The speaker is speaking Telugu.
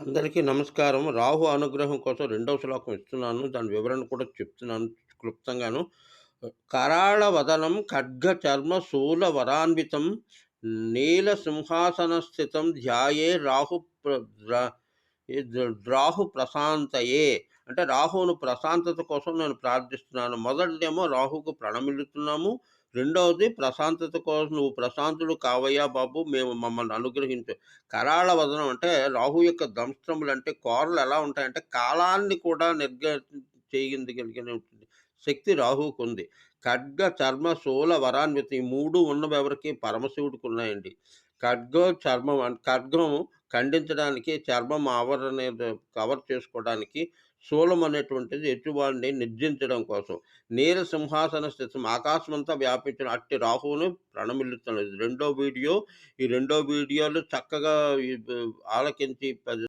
అందరికీ నమస్కారం. రాహు అనుగ్రహం కోసం రెండవ శ్లోకం ఇస్తున్నాను. దాని వివరణ కూడా చెప్తున్నాను క్లుప్తంగాను. కరాళ వదనం ఖడ్గ చర్మ శూల వరాన్వితం నీల సింహాసన స్థితం ధ్యాయే రాహు రాహు ప్రశాంతయే. అంటే రాహువును ప్రశాంతత కోసం నేను ప్రార్థిస్తున్నాను. మొదటిదేమో రాహుకు ప్రణమిల్లుతున్నాము. రెండవది ప్రశాంతత కోసం నువ్వు ప్రశాంతుడు కావయ్యా బాబు, మేము మమ్మల్ని అనుగ్రహించు. కరాళ వదనం అంటే రాహు యొక్క దంస్త్రములు అంటే కోరలు ఎలా ఉంటాయంటే కాలాన్ని కూడా చేయగలిగిన శక్తి రాహువుకుంది. ఖడ్గ చర్మ శూల వరాన్విత ఈ మూడు ఉన్నవి ఎవరికి? పరమశివుడికి ఉన్నాయండి. ఖడ్గం ఖండించడానికి, చర్మం ఆవరణ కవర్ చేసుకోవడానికి, శూలం అనేటువంటిది ఎదుటివాడిని నిర్జించడం కోసం. నీల సింహాసన స్థితం ఆకాశమంతా వ్యాపించిన అట్టి రాహువును ప్రణమిల్లుతున్నది. రెండో వీడియో. ఈ రెండో వీడియోలు చక్కగా ఆలకించి